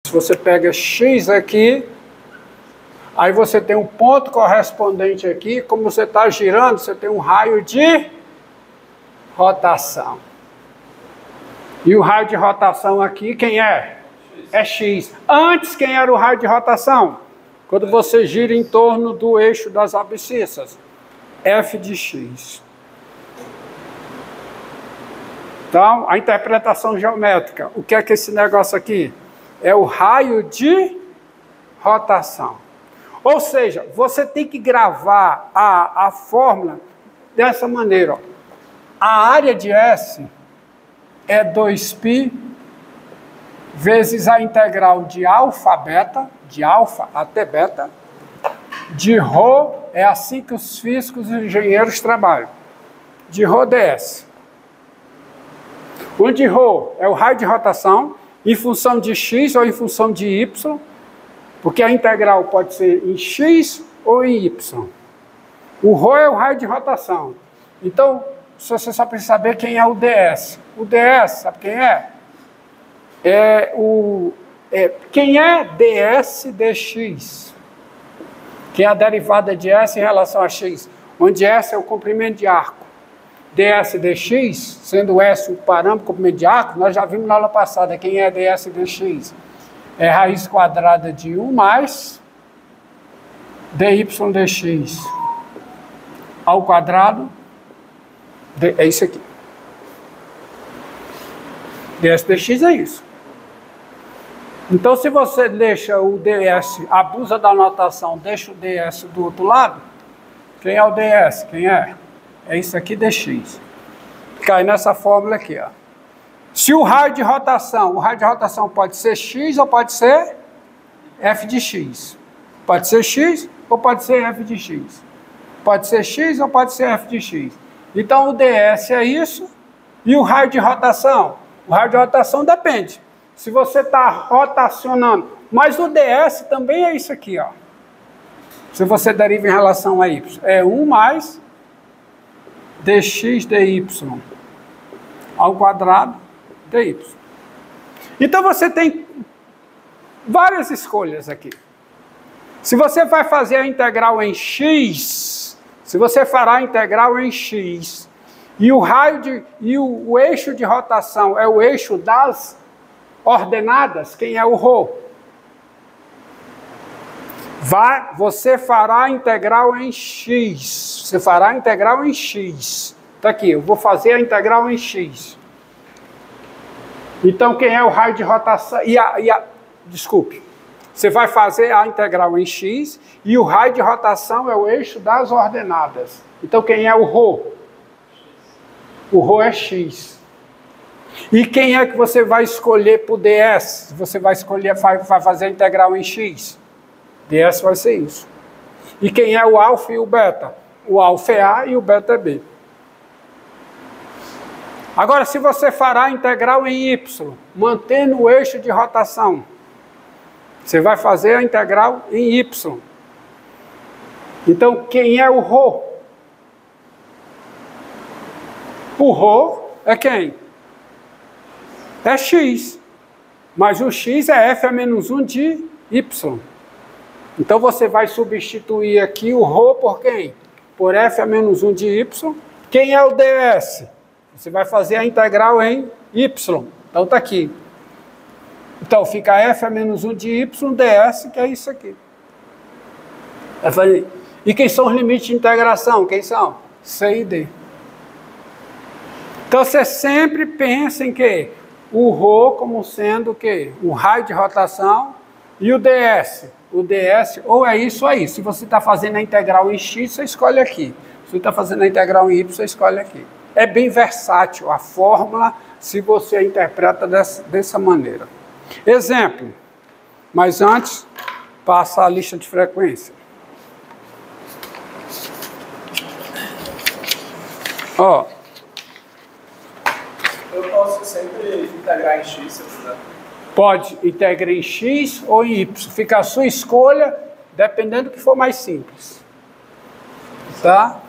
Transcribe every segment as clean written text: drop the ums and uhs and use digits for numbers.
Você pega x aqui, aí você tem um ponto correspondente aqui, como você está girando, você tem um raio de rotação. E o raio de rotação aqui, quem é? É x. Antes, quem era o raio de rotação? Quando você gira em torno do eixo das abscissas. F de x. Então, a interpretação geométrica. O que é esse negócio aqui? É o raio de rotação. Ou seja, você tem que gravar a fórmula dessa maneira. Ó. A área de S é 2π vezes a integral de alfa a beta, de alfa até beta, de ρ, é assim que os físicos e engenheiros trabalham, de ρ ds. Onde ρ é o raio de rotação, em função de x ou em função de y, porque a integral pode ser em x ou em y. O ρ é o raio de rotação. Então, você só precisa saber quem é o ds. O ds, sabe quem é? Quem é ds dx? Que é a derivada de S em relação a x, onde S é o comprimento de arco. ds dx, sendo S o parâmetro comprimento de arco, nós já vimos na aula passada quem é ds dx. É raiz quadrada de 1 mais dy dx ao quadrado, é isso aqui. ds dx é isso. Então, se você deixa o ds, abusa da notação, deixa o ds do outro lado, quem é o ds? Quem é? É isso aqui, dx. Cai nessa fórmula aqui, ó. Se o raio de rotação pode ser x ou pode ser f de x. Pode ser x ou pode ser f de x. Pode ser x ou pode ser f de x. Então, o ds é isso. E o raio de rotação? O raio de rotação depende. Se você está rotacionando, mas o ds também é isso aqui, ó. Se você deriva em relação a y, é 1 mais dx dy ao quadrado dy. Então você tem várias escolhas aqui. Se você vai fazer a integral em x, se você fará a integral em x, e o eixo de rotação é o eixo das ordenadas, quem é o ρ? Você fará a integral em x. Você fará a integral em x. Está aqui, eu vou fazer a integral em x. Então, quem é o raio de rotação? Desculpe. Você vai fazer a integral em x e o raio de rotação é o eixo das ordenadas. Então, quem é o ρ? O ρ é x. E quem é que você vai escolher para o ds? Você vai escolher, vai fazer a integral em x. ds vai ser isso. E quem é o alfa e o beta? O alfa é A e o beta é B. Agora, se você fará a integral em y, mantendo o eixo de rotação, você vai fazer a integral em y. Então, quem é o ρ? O ρ é quem? É x, mas o x é f a menos 1 de y. Então você vai substituir aqui o ρ por quem? Por f a menos 1 de y. Quem é o ds? Você vai fazer a integral em y. Então está aqui. Então fica f a menos 1 de y ds, que é isso aqui. E quem são os limites de integração? Quem são? C e D. Então você sempre pensa em quê? O ρ como sendo o quê? O raio de rotação e o ds. O ds ou é isso ou é isso. Se você está fazendo a integral em x, você escolhe aqui. Se você está fazendo a integral em y, você escolhe aqui. É bem versátil a fórmula se você a interpreta dessa maneira. Exemplo. Mas antes, passa a lista de frequência. Ó. Eu posso sempre integrar em x, se eu quiser. Pode integrar em x ou em y. Fica a sua escolha, dependendo do que for mais simples. Tá?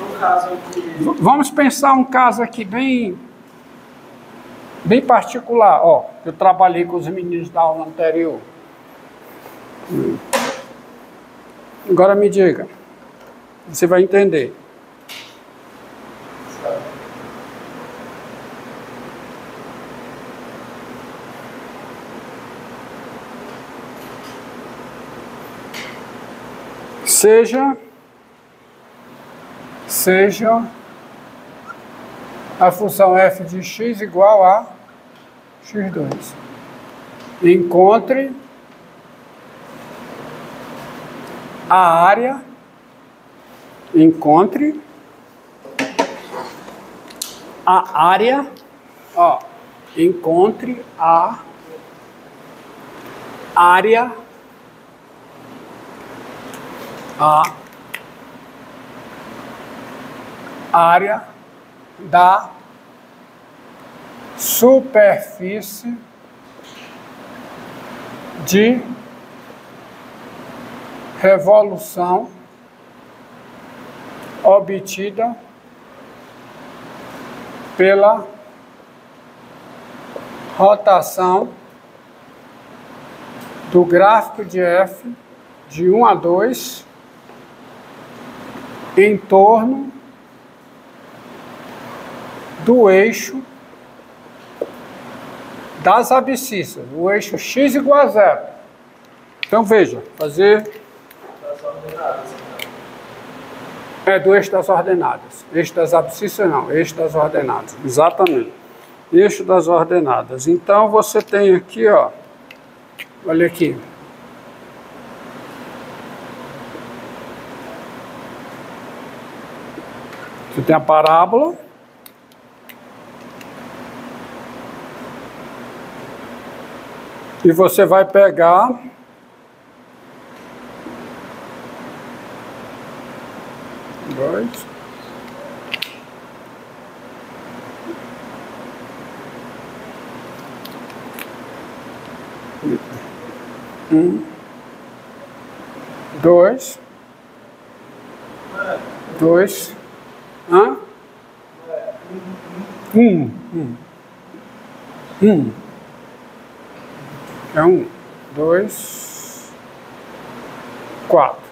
No caso aqui... Vamos pensar um caso aqui bem particular. Ó, eu trabalhei com os meninos da aula anterior. Agora me diga. Você vai entender. Seja a função f de x igual a x2. Encontre a área, ó, encontre a área da superfície de revolução obtida pela rotação do gráfico de f de 1 a 2 em torno do eixo das abscissas, o eixo x igual a 0. Então veja, fazer... Das ordenadas, É do eixo das ordenadas. Eixo das abscissas não, eixo das ordenadas. Exatamente. Eixo das ordenadas. Então você tem aqui, ó, olha aqui. Você tem a parábola. E você vai pegar dois. Dois. Dois. Hã? É 1, 2, 4.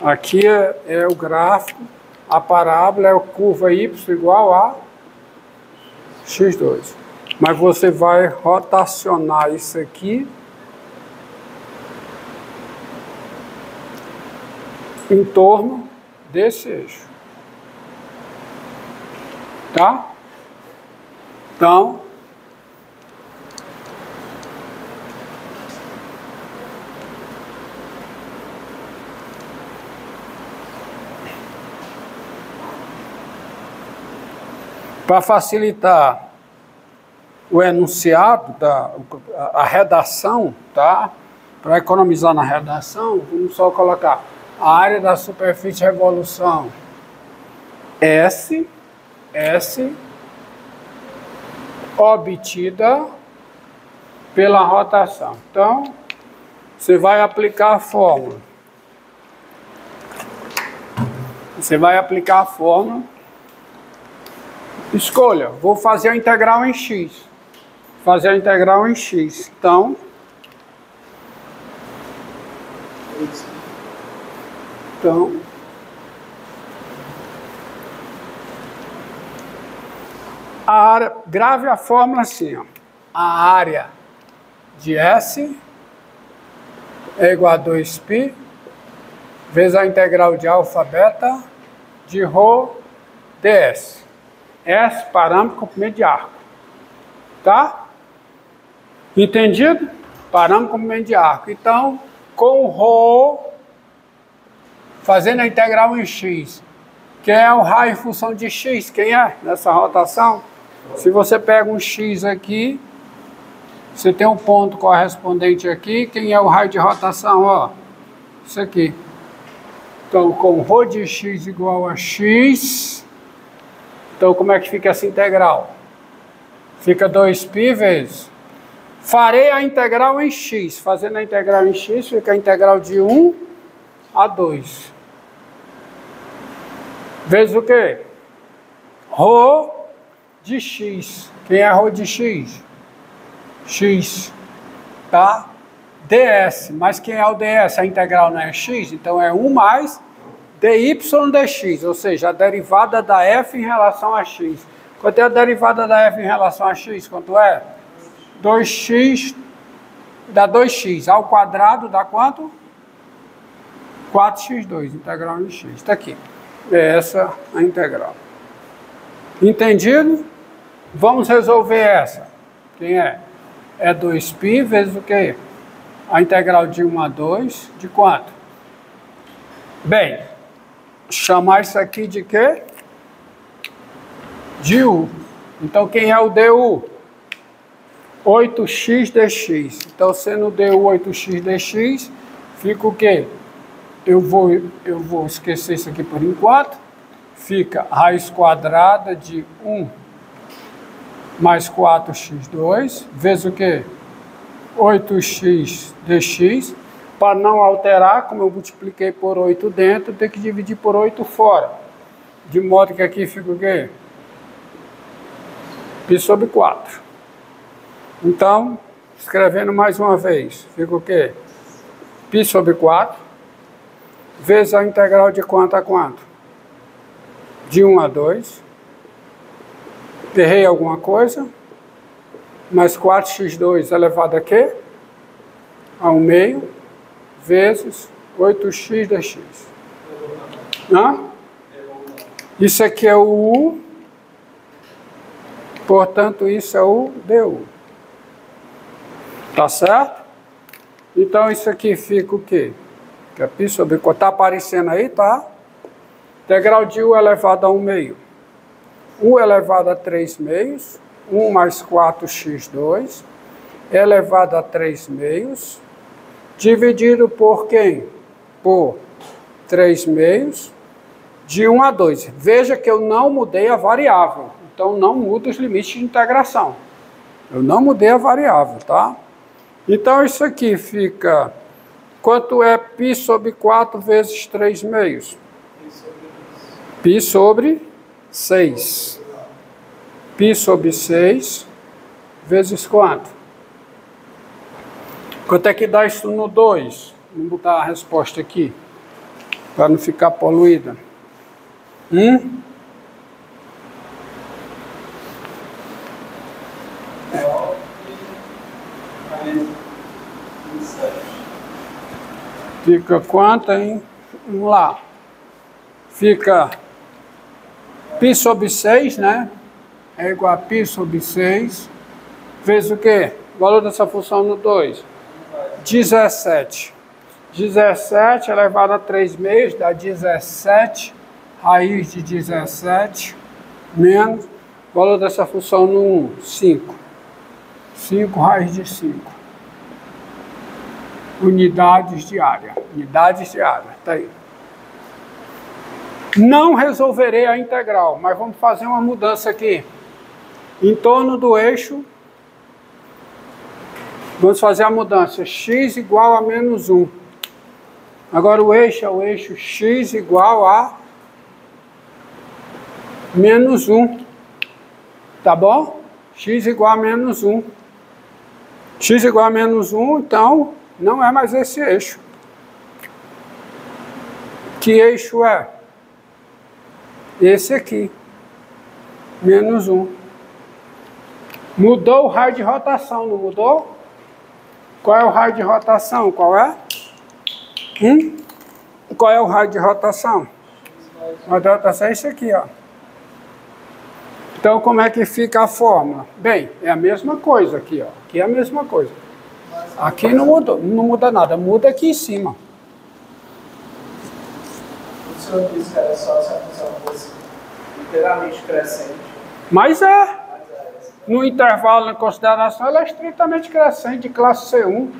Aqui é o gráfico, a parábola é a curva y igual a x2. Mas você vai rotacionar isso aqui em torno desse eixo. Tá? Então, para facilitar o enunciado, a redação, tá? Para economizar na redação, vamos só colocar a área da superfície de revolução S obtida pela rotação. Então, você vai aplicar a fórmula. Escolha, vou fazer a integral em x. Então, a área, grave a fórmula assim, ó. A área de S é igual a 2π vezes a integral de alfa beta de ρ ds. S, parâmetro, comprimento de arco. Tá? Entendido? Parâmetro, comprimento de arco. Então, com ρ, fazendo a integral em x, quem é o raio em função de x? Quem é nessa rotação? Se você pega um x aqui, você tem um ponto correspondente aqui, quem é o raio de rotação? Ó, isso aqui. Então, com ρ de x igual a x, então como é que fica essa integral? Fica 2π vezes. Farei a integral em x. Fazendo a integral em x, fica a integral de 1 a 2. Vezes o quê? Rho de x. Quem é rho de x? X. Tá? ds. Mas quem é o ds? A integral não é x? Então é 1 mais dy dx. Ou seja, a derivada da f em relação a x. Quanto é a derivada da f em relação a x? Quanto é? 2x dá 2x. Ao quadrado dá quanto? 4x2. Integral de x. Está aqui. É essa a integral. Entendido? Vamos resolver essa. Quem é? É 2π vezes o quê? A integral de 1 a 2, de quanto? Bem, chamar isso aqui de quê? De u. Então, quem é o du? 8x dx. Então, sendo du 8x dx, fica o quê? Eu vou esquecer isso aqui por enquanto. Fica raiz quadrada de 1 mais 4x2, vezes o quê? 8x dx. Para não alterar, como eu multipliquei por 8 dentro, tem que dividir por 8 fora. De modo que aqui fica o quê? π sobre 4. Então, escrevendo mais uma vez, fica o quê? π sobre 4, vezes a integral de quanto a quanto? De 1 a 2. Errei alguma coisa? Mais 4x2 elevado a quê? A 1 meio, vezes 8x dx. Hã? Isso aqui é o u, portanto, isso é o du. Tá certo? Então, isso aqui fica o quê? Que é π sobre 4. Está aparecendo aí, tá? Integral de u elevado a 1 meio. U elevado a 3 meios. 1 mais 4x2 elevado a 3 meios. Dividido por quem? Por 3 meios. De 1 a 2. Veja que eu não mudei a variável. Então, não muda os limites de integração. Eu não mudei a variável, tá? Então, isso aqui fica... Quanto é π sobre 4 vezes 3 meios? π sobre 6. π sobre 6 vezes quanto? Quanto é que dá isso no 2? Vamos botar a resposta aqui, para não ficar poluída. Fica quanto, hein? Vamos lá. Fica π sobre 6, né? É igual a π sobre 6, vezes o quê? O valor dessa função no 2. 17. 17 elevado a 3 meios dá 17, raiz de 17, menos o valor dessa função no 1, 5. 5 raiz de 5. Unidades de área. Unidades de área, tá aí. Não resolverei a integral, mas vamos fazer uma mudança aqui. Em torno do eixo, vamos fazer a mudança. X igual a menos 1. Agora o eixo é o eixo x igual a menos 1. Tá bom? X igual a menos 1. X igual a menos 1, então, não é mais esse eixo. Que eixo é? Esse aqui. Menos 1. Mudou o raio de rotação, não mudou? Qual é o raio de rotação? Qual é? Qual é o raio de rotação? O raio de rotação é esse aqui, ó. Então, como é que fica a fórmula? Bem, é a mesma coisa aqui, ó. Aqui é a mesma coisa. Aqui não muda nada, muda aqui em cima. O senhor disse que era só se a função fosse inteiramente crescente. Mas é. No intervalo de consideração, ela é estritamente crescente de classe C1.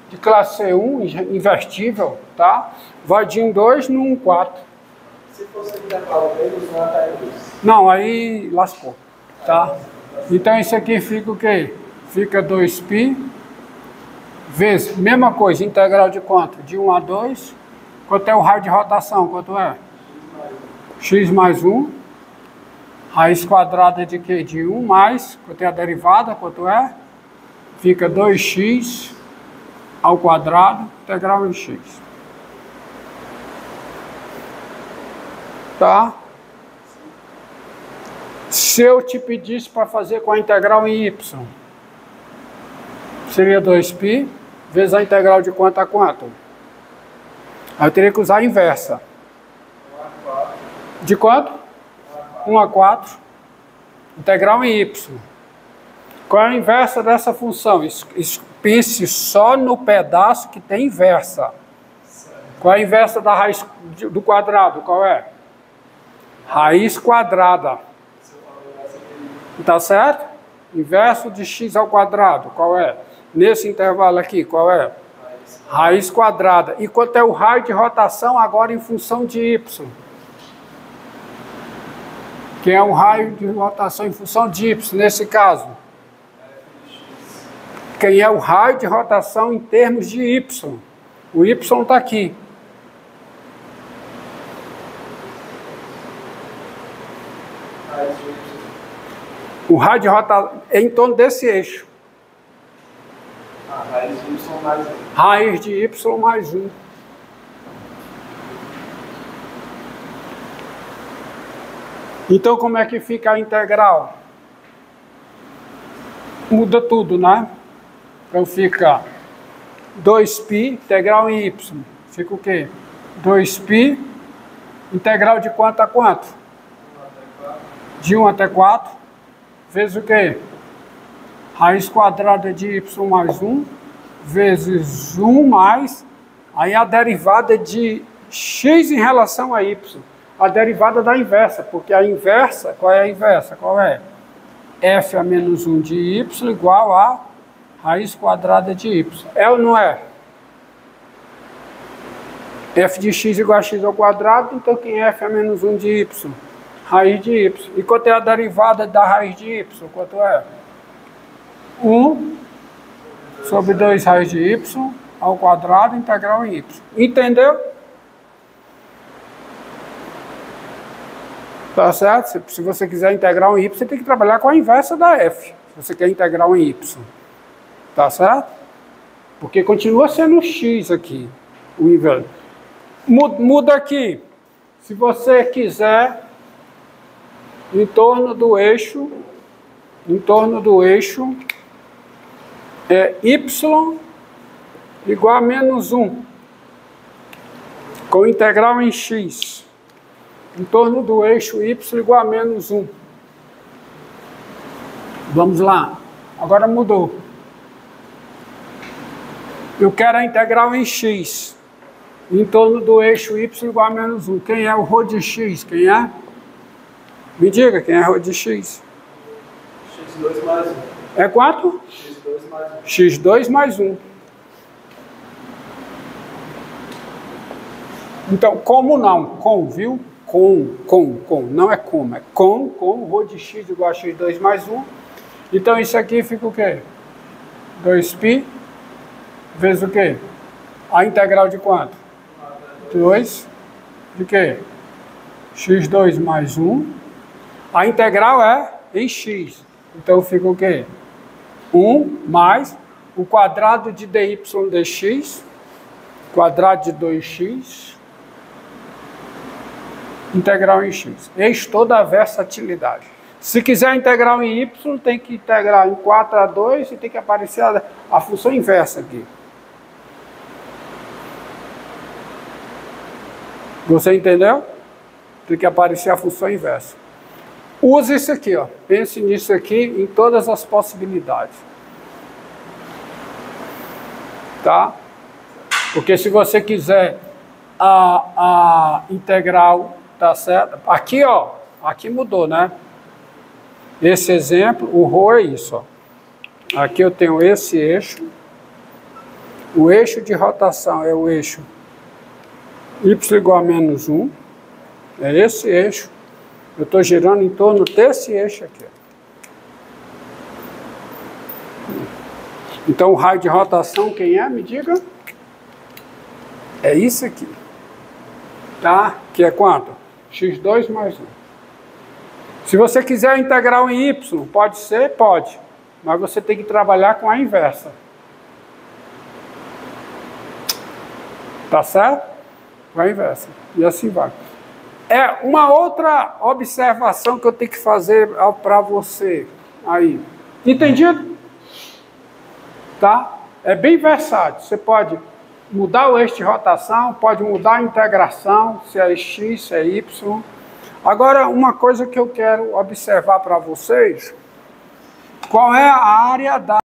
De classe C1, invertível, tá? Vai de 1, 2 no 1, 4. Se fosse intervalo menos, não estaria isso. Não, aí lascou, tá? Então isso aqui fica o quê? Fica 2π vezes, mesma coisa, integral de quanto? De 1 a 2. Quanto é o raio de rotação? Quanto é? x mais 1, raiz quadrada de quê? De 1 mais, quanto é a derivada, quanto é? Fica 2x ao quadrado, integral em x. Tá? Se eu te pedisse para fazer com a integral em y, seria 2π vezes a integral de quanto a quanto? Aí eu teria que usar a inversa. De quanto? 1 a 4. Integral em y. Qual é a inversa dessa função? Pense só no pedaço que tem inversa. Qual é a inversa da raiz do quadrado? Qual é? Raiz quadrada. Tá certo? Inverso de x ao quadrado. Qual é? Nesse intervalo aqui, qual é? Raiz quadrada. E quanto é o raio de rotação agora em função de y? Quem é o raio de rotação em função de y, nesse caso? Quem é o raio de rotação em termos de y? O y está aqui. O raio de rotação é em torno desse eixo. Raiz de y mais 1. Raiz de y mais 1. Então, como é que fica a integral? Muda tudo, né? Então, fica 2π, integral em y. Fica o quê? 2π, integral de quanto a quanto? De 1 até 4. Vezes o quê? Raiz quadrada de y mais 1, vezes 1 mais, aí a derivada de x em relação a y. A derivada da inversa, porque a inversa, qual é a inversa? Qual é? F a menos 1 de y igual a raiz quadrada de y. É ou não é? F de x igual a x ao quadrado, então quem é F a menos 1 de y? Raiz de y. E quanto é a derivada da raiz de y? Quanto é? 1 sobre 2 raiz de y ao quadrado integral em y. Entendeu? Tá certo? Se você quiser integral em y, você tem que trabalhar com a inversa da f. Se você quer integral em y. Tá certo? Porque continua sendo x aqui. O inverso. Muda aqui. Se você quiser, em torno do eixo, é y igual a menos 1, com integral em x, em torno do eixo y igual a menos 1. Vamos lá, agora mudou. Eu quero a integral em x, em torno do eixo y igual a menos 1. Quem é o ρ de x? Quem é? Me diga, quem é ρ de x? x2 mais 1. É quanto? x2 mais 1. x2 mais 1. Então, como não? Com, viu? Com. Não é como, é com ρ de x igual a x2 mais 1. Então, isso aqui fica o quê? 2π vezes o quê? A integral de quanto? 2 de quê? x2 mais 1. A integral é em x. Então, fica o quê? 1 mais o quadrado de dy dx, quadrado de 2x, integral em x. Eis toda a versatilidade. Se quiser integral em y, tem que integrar em 4 a 2 e tem que aparecer a função inversa aqui. Você entendeu? Tem que aparecer a função inversa. Use isso aqui, ó. Pense nisso aqui em todas as possibilidades. Tá? Porque se você quiser a integral, tá certo? Aqui, ó, aqui mudou, né? Esse exemplo, o ρ é isso, ó. Aqui eu tenho esse eixo. O eixo de rotação é o eixo y igual a menos 1. É esse eixo. Eu estou girando em torno desse eixo aqui. Então, o raio de rotação, quem é? Me diga. É isso aqui. Tá? Que é quanto? x2 mais 1. Se você quiser a integral em y, pode ser? Pode. Mas você tem que trabalhar com a inversa. Tá certo? Com a inversa. E assim vai. É uma outra observação que eu tenho que fazer para você aí. Entendido? Tá? É bem versátil. Você pode mudar o eixo de rotação, pode mudar a integração, se é x, se é y. Agora, uma coisa que eu quero observar para vocês, qual é a área da